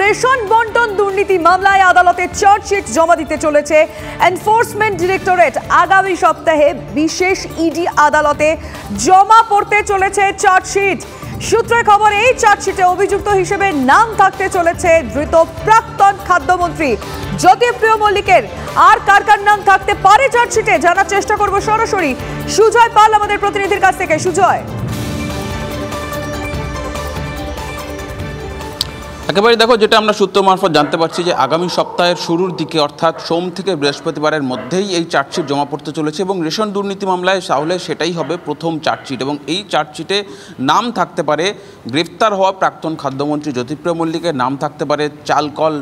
Ration বন্টন দুর্নীতি মামলায় আদালতে চার্জশিট জমা দিতে চলেছে এনফোর্সমেন্ট ডিরেক্টরেট। আগামী সপ্তাহে বিশেষ ইডি আদালতে জমা পড়তে চলেছে চার্জশিট। সূত্রের খবর, এই চার্জশিটে অভিযুক্ত হিসেবে নাম থাকতে চলেছে ধৃত প্রাক্তন খাদ্যমন্ত্রী জ্যোতিপ্রিয় মল্লিকের। আর কার কার নাম থাকতে পারে চার্জশিটে জানার চেষ্টা করব সরাসরি সুজয় পাল আমাদের প্রতিনিধির কাছ থেকে। সুজয়, একেবারে দেখো, যেটা আমরা সূত্র মারফত জানতে পারছি যে আগামী সপ্তাহের শুরুর দিকে অর্থাৎ সোম থেকে বৃহস্পতিবারের মধ্যেই এই চার্জশিট জমা পড়তে চলেছে এবং রেশন দুর্নীতি মামলায় তাহলে সেটাই হবে প্রথম চার্জশিট। এবং এই চার্জশিটে নাম থাকতে পারে গ্রেফতার হওয়া প্রাক্তন খাদ্যমন্ত্রী জ্যোতিপ্রিয় মল্লিকের, নাম থাকতে পারে চালকল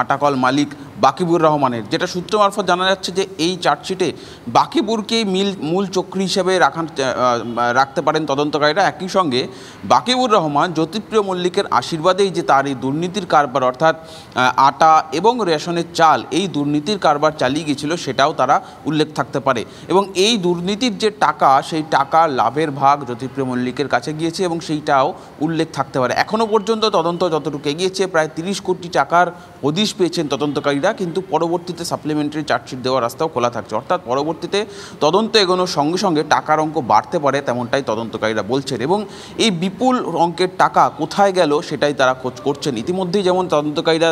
আটাকল মালিক বাকিবুর রহমানের। যেটা সূত্র মারফত জানা যাচ্ছে যে এই চার্জশিটে বাকিবুরকেই মূল চক্রী হিসেবে রাখতে পারেন তদন্তকারীরা। একই সঙ্গে বাকিবুর রহমান জ্যোতিপ্রিয় মল্লিকের আশীর্বাদেই যে তার এই দুর্নীতির কারবার অর্থাৎ আটা এবং রেশনের চাল, এই দুর্নীতির কারবার চালিয়ে গিয়েছিল সেটাও তারা উল্লেখ থাকতে পারে। এবং এই দুর্নীতির যে টাকা, সেই টাকা লাভের ভাগ জ্যোতিপ্রিয় মল্লিকের কাছে গিয়েছে এবং সেইটাও উল্লেখ থাকতে পারে। এখনও পর্যন্ত তদন্ত যতটুকু এগিয়েছে প্রায় 30 কোটি টাকার হদিশ পেয়েছেন তদন্তকারীরা, কিন্তু পরবর্তীতে সাপ্লিমেন্টারি চার্জশিট দেওয়ার রাস্তাও খোলা থাকছে। অর্থাৎ পরবর্তীতে তদন্ত এগোনোর সঙ্গে সঙ্গে টাকার অঙ্ক বাড়তে পারে, তেমনটাই তদন্তকারীরা বলছেন। এবং এই বিপুল অঙ্কের টাকা কোথায় গেল সেটাই তারা খোঁজ করছেন। ইতিমধ্যেই যেমন তদন্তকারীরা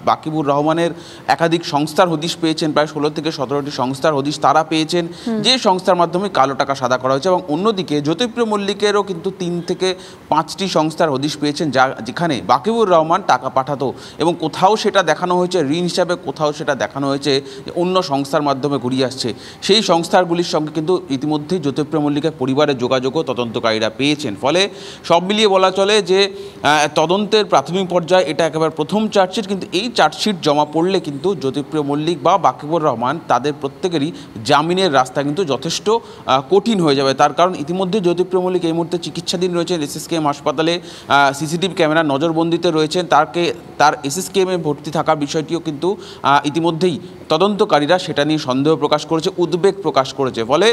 বাকিবুর রহমানের একাধিক সংস্থার হদিশ পেয়েছেন, প্রায় 16 থেকে 17টি সংস্থার হদিশ তারা পেয়েছেন, যে সংস্থার মাধ্যমে কালো টাকা সাদা করা হয়েছে। এবং অন্যদিকে জ্যোতিপ্রিয় মল্লিকেরও কিন্তু 3 থেকে 5টি সংস্থার হদিশ পেয়েছেন, যেখানে বাকিবুর রহমান টাকা পাঠাতো এবং কোথাও সেটা দেখানো হয়েছে ঋণ হিসাবে, কোথাও সেটা দেখানো হয়েছে অন্য সংস্থার মাধ্যমে ঘুরিয়ে আসছে। সেই সংস্থাগুলির সঙ্গে কিন্তু ইতিমধ্যেই জ্যোতিপ্রিয় মল্লিকের পরিবারের যোগাযোগও তদন্তকারীরা পেয়েছেন। ফলে সব মিলিয়ে বলা চলে যে তদন্তের প্রাথমিক পর্যায়ে এটা একেবারে প্রথম চার্জশিট, কিন্তু এই চার্জশিট জমা পড়লে কিন্তু জ্যোতিপ্রিয় মল্লিক বা বাকিবুর রহমান তাদের প্রত্যেকেরই জামিনের রাস্তা কিন্তু যথেষ্ট কঠিন হয়ে যাবে। তার কারণ ইতিমধ্যে জ্যোতিপ্রিয় মল্লিক এই মুহূর্তে চিকিৎসাধীন রয়েছেন SSKM হাসপাতালে, CCTV ক্যামেরার নজরবন্দিতে রয়েছেন। তার SSKM-এ ভর্তি থাকার বিষয়টিও কিন্তু ইতিমধ্যেই তদন্তকারীরা সেটা নিয়ে সন্দেহ প্রকাশ করেছে, উদ্বেগ প্রকাশ করেছে। ফলে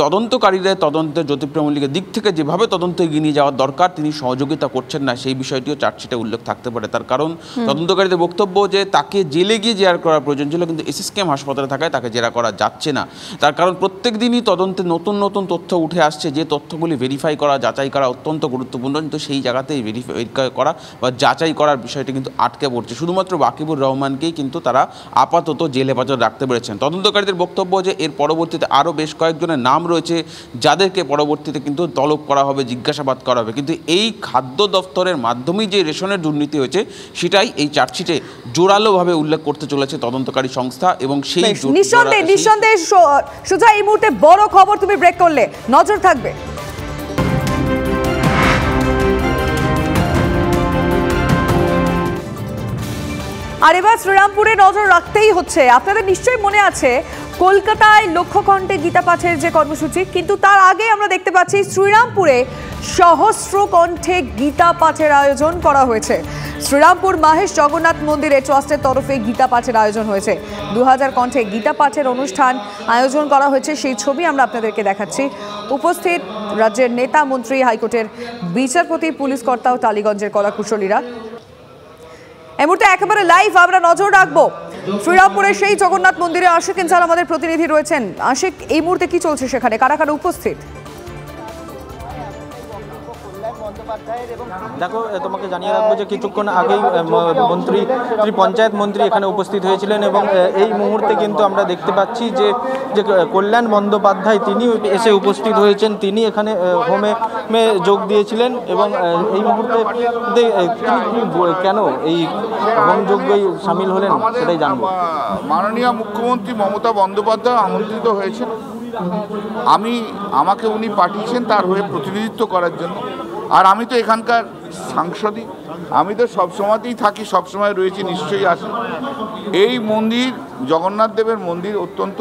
তদন্তকারীরা তদন্তের জ্যোতিপ্রিয় মল্লিকের দিক থেকে যেভাবে তদন্ত এগিয়ে নিয়ে যাওয়ার দরকার তিনি সহযোগিতা করছেন না, সেই বিষয়টিও চার্জশিটে উল্লেখ থাকতে পারে। তার কারণ তদন্তকারীদের বক্তব্য যে তাকে জেলে গিয়ে জেরা করার প্রয়োজন ছিল, কিন্তু SSKM হাসপাতালে থাকায় তাকে জেরা করা যাচ্ছে না। তার কারণ প্রত্যেক দিনই তদন্তে নতুন নতুন তথ্য উঠে আসছে, যে তথ্যগুলি ভেরিফাই করা, যাচাই করা অত্যন্ত গুরুত্বপূর্ণ, কিন্তু সেই জায়গাতেই ভেরিফাই করা বা যাচাই করার বিষয়টি কিন্তু আটকে পড়ছে। শুধুমাত্র বাকিবুর রহমানকেই কিন্তু তারা আপাতত জেল হেফাজত রাখতে পেরেছেন। তদন্তকারীদের বক্তব্য যে এর পরবর্তীতে আরও বেশ কয়েকজনের নাম রয়েছে, যাদেরকে পরবর্তীতে কিন্তু তলব করা হবে, জিজ্ঞাসাবাদ করা হবে। কিন্তু এই খাদ্য দপ্তরের মাধ্যমেই যে রেশনের দুর্নীতি হয়েছে সেটাই এই চার্জশিটে জোরালোভাবে উল্লেখ করতে চলেছে তদন্তকারী সংস্থা। এবং সেই নিঃসন্দেহে সুজা, এই মুহূর্তে বড় খবর তুমি ব্রেক করলে, নজর থাকবে। আর এবার শ্রীরামপুরে নজর রাখতেই হচ্ছে। আপনাদের নিশ্চয়ই মনে আছে কলকাতায় লক্ষ্যকণ্ঠে গীতা পাঠের যে কর্মসূচি, কিন্তু তার আগে আমরা দেখতে পাচ্ছি শ্রীরামপুরে সহস্র কণ্ঠে গীতা পাঠের আয়োজন করা হয়েছে। শ্রীরামপুর মাহেশ জগন্নাথ মন্দিরে ট্রাস্টের তরফে গীতা পাঠের আয়োজন হয়েছে। 2000 কণ্ঠে গীতা পাঠের অনুষ্ঠান আয়োজন করা হয়েছে, সেই ছবি আমরা আপনাদেরকে দেখাচ্ছি। উপস্থিত রাজ্যের নেতা, মন্ত্রী, হাইকোর্টের বিচারপতি, পুলিশ কর্তা ও টালিগঞ্জের কলাকুশলীরা। এই মুহূর্তে একেবারে লাইভ আমরা নজর রাখবো শ্রীরামপুরের সেই জগন্নাথ মন্দিরে। আশিক ইনসাল আমাদের প্রতিনিধি রয়েছেন। আশিক, এই মুহূর্তে কি চলছে সেখানে, কারা কারা উপস্থিত? দেখো, তোমাকে জানিয়ে রাখবো যে কিছুক্ষণ আগেই মন্ত্রী, পঞ্চায়েত মন্ত্রী এখানে উপস্থিত হয়েছিলেন এবং এই মুহূর্তে কিন্তু আমরা দেখতে পাচ্ছি যে কল্যাণ বন্দ্যোপাধ্যায় তিনি এসে উপস্থিত হয়েছেন। তিনি এখানে হোমে যোগ দিয়েছিলেন এবং এই মুহূর্তে কেন এই হোম যজ্ঞে সামিল হলেন সেটাই জানবো। মাননীয় মুখ্যমন্ত্রী মমতা বন্দ্যোপাধ্যায় আমন্ত্রিত হয়েছেন, আমাকে উনি পাঠিয়েছেন তার হয়ে প্রতিনিধিত্ব করার জন্য। আর আমি তো এখানকার সাংসদই, আমি তো সবসময়তেই থাকি, সবসময় রয়েছি, নিশ্চয়ই আসি। এই মন্দির, জগন্নাথ দেবের মন্দির অত্যন্ত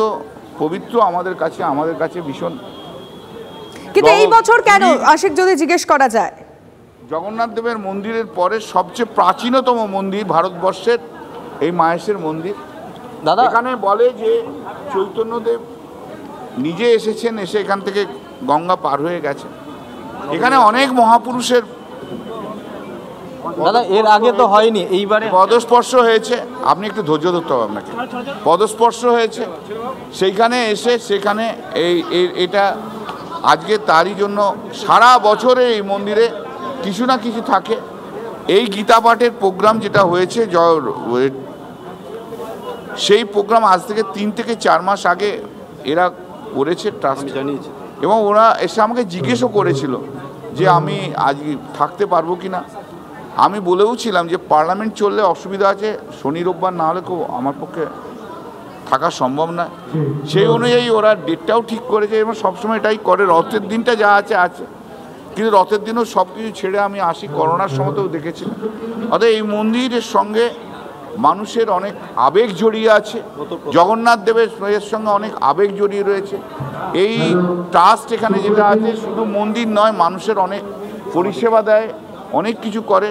পবিত্র আমাদের কাছে ভীষণ। কিন্তু এই বছর কেন আশিক, যদি জিজ্ঞেস করা যায়? জগন্নাথ দেবের মন্দিরের পরে সবচেয়ে প্রাচীনতম মন্দির ভারতবর্ষের এই মাহেশের মন্দির। দাদা, এখানে বলে যে চৈতন্যদেব নিজে এসেছেন, এসে এখান থেকে গঙ্গা পার হয়ে গেছে। এখানে অনেক মহাপুরুষের দাদা এর আগে তো হয়নি, এইবারে পদস্পর্শ হয়েছে, আপনি একটু ধৈর্য ধরতে হবে আপনাকে। পদস্পর্শ হয়েছে, সেইখানে এসে সেখানে এটা আজকে তারই জন্য সারা বছরে এই মন্দিরে কিছু না কিছু থাকে। এই গীতা পাঠের প্রোগ্রাম যেটা হয়েছে সেই প্রোগ্রাম আজ থেকে 3 থেকে 4 মাস আগে এরা করেছে ট্রাস্ট, এবং ওরা এসে আমাকে জিজ্ঞেসও করেছিল যে আমি আজ থাকতে পারবো কি না। আমি বলেও ছিলাম যে পার্লামেন্ট চললে অসুবিধা আছে, শনি রোববার না হলে কেউ আমার পক্ষে থাকা সম্ভব নয়। সেই অনুযায়ী ওরা ডেটটাও ঠিক করেছে এবং সবসময় এটাই করে। রথের দিনটা যা আছে আছে, কিন্তু রথের দিনও সব কিছু ছেড়ে আমি আসি, করোনার সময়তেও দেখেছিলাম। অর্থাৎ এই মন্দিরের সঙ্গে মানুষের অনেক আবেগ জড়িয়ে আছে, জগন্নাথ দেবের সঙ্গে অনেক আবেগ জড়িয়ে রয়েছে। এই ট্রাস্ট এখানে যেটা আছে শুধু মন্দির নয়, মানুষের অনেক পরিষেবা দেয়, অনেক কিছু করে।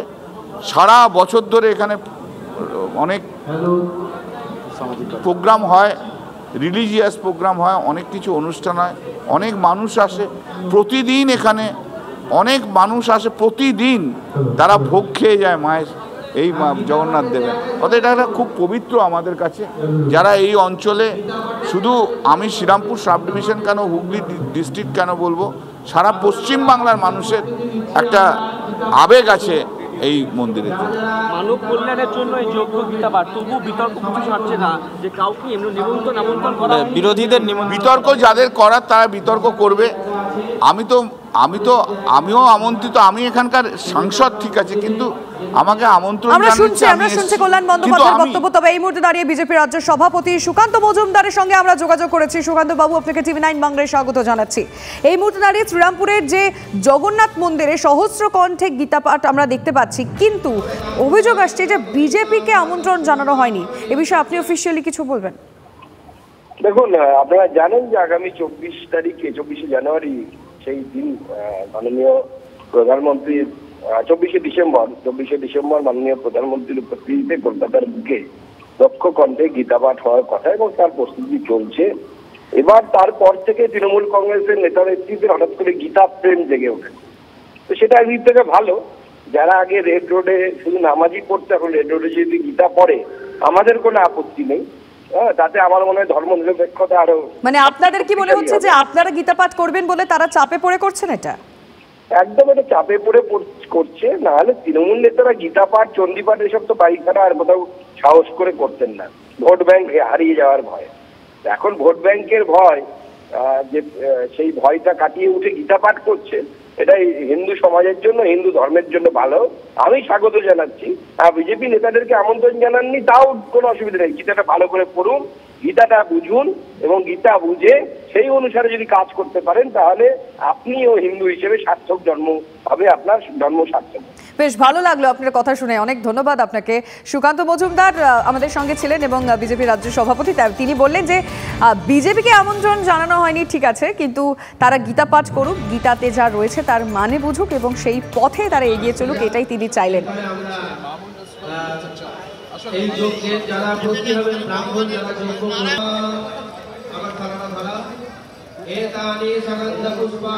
সারা বছর ধরে এখানে অনেক প্রোগ্রাম হয়, রিলিজিয়াস প্রোগ্রাম হয়, অনেক কিছু অনুষ্ঠান হয়, অনেক মানুষ আসে প্রতিদিন এখানে, অনেক মানুষ আসে প্রতিদিন, তারা ভোগ খেয়ে যায় মায়ের এই জগন্নাথ দেবের। অর্থাৎ এটা খুব পবিত্র আমাদের কাছে। যারা এই অঞ্চলে, শুধু আমি শ্রীরামপুর সাব ডিভিশন কেন, হুগলি ডিস্ট্রিক্ট কেন বলবো, সারা পশ্চিম বাংলার মানুষের একটা আবেগ আছে এই মন্দিরে। মানব কল্যাণের জন্য এই যজ্ঞ গীতা পাঠ, তবু বিতর্ক কিছু ছাড়ছে না যে কাউকে আমন্ত্রণ করা, বিরোধীদের বিতর্ক যাদের করার তারা বিতর্ক করবে। আমিও আমন্ত্রিত, আমি এখানকার সাংসদ, ঠিক আছে, কিন্তু আমাকে আমন্ত্রণ আমরা শুনছি কল্যাণ বন্দ্যোপাধ্যায়ের বক্তব্য। তবে এই মুহূর্তে দাঁড়িয়ে বিজেপি রাজ্য সভাপতি সুকান্ত মজুমদারের সঙ্গে আমরা যোগাযোগ করেছি। সুকান্ত বাবু, আপনাকে TV9 বাংলায় স্বাগত জানাচ্ছি। এই মুহূর্তে দাঁড়িয়ে শ্রীরামপুরের যে জগন্নাথ মন্দিরে সহস্র কণ্ঠে গীতা পাঠ আমরা দেখতে পাচ্ছি, কিন্তু অভিযোগ আসছে যে বিজেপিকে আমন্ত্রণ জানানো হয়নি। এ বিষয়ে আপনি অফিসিয়ালি কিছু বলবেন? দেখুন, আপনারা জানেন যে আগামী 24শে জানুয়ারি সেই দিন মাননীয় প্রধানমন্ত্রীর 24শে ডিসেম্বর মাননীয় প্রধানমন্ত্রীর উপস্থিতিতে কলকাতার বুকে দক্ষ কণ্ঠে গীতা পাঠ হওয়ার কথা এবং তার প্রস্তুতি চলছে। এবার তারপর থেকে তৃণমূল কংগ্রেসের নেতা নেত্রীদের হঠাৎ করে গীতা প্রেম জেগে ওঠে। তো সেটা একদিক থেকে ভালো, যারা আগে রেড রোডে শুধু নামাজি পড়তে, এখন রেড রোডে যদি গীতা পড়ে আমাদের কোনো আপত্তি নেই। তাতে আমার মনে হয় ধর্ম নিরপেক্ষতা আরো, মানে আপনাদের কি মনে হচ্ছে যে আপনারা গীতা পাঠ করবেন বলে তারা চাপে পড়ে করছেন? এটা একদম এটা চাপে পড়ে করছে, না হলে তৃণমূল নেতারা গীতা পাঠ, চণ্ডী পাঠ এসব তো পায়খানা আর কোথাও সাহস করে করতেন না, ভোট ব্যাংক হারিয়ে যাওয়ার ভয়। এখন ভোট ব্যাংকের ভয়, যে সেই ভয়টা কাটিয়ে উঠে গীতা পাঠ করছে, এটাই হিন্দু সমাজের জন্য, হিন্দু ধর্মের জন্য ভালো। আমি স্বাগত জানাচ্ছি। বিজেপি নেতাদেরকে আমন্ত্রণ জানাননি, তাও কোনো অসুবিধা নেই। গীতাটা ভালো করে পড়ুন, গীতাটা বুঝুন, এবং গীতা বুঝে সেই অনুসারে যদি কাজ করতে পারেন তাহলে আপনিও হিন্দু হিসেবে সার্থক জন্ম হবে, আপনার জন্ম সার্থক। বেশ ভালো লাগলো আপনার কথা শুনে, অনেক ধন্যবাদ আপনাকে। সুকান্ত মজুমদার আমাদের সঙ্গে ছিলেন এবং বিজেপি রাজ্য সভাপতি। তিনি বললেন যে বিজেপিকে আমন্ত্রণ জানানো হয়নি, ঠিক আছে, কিন্তু তারা গীতা পাঠ করুক, গীতাতে যা রয়েছে তার মানে বুঝুক এবং সেই পথে তারা এগিয়ে চলুক, এটাই তিনি চাইলেন। এই যজ্ঞে যারা ভর্তি হবেন, ব্রাহ্মণ যারা যজ্ঞ করবেন, আমার ধারণা ধরা এতানি সগন্ধ পুষ্পা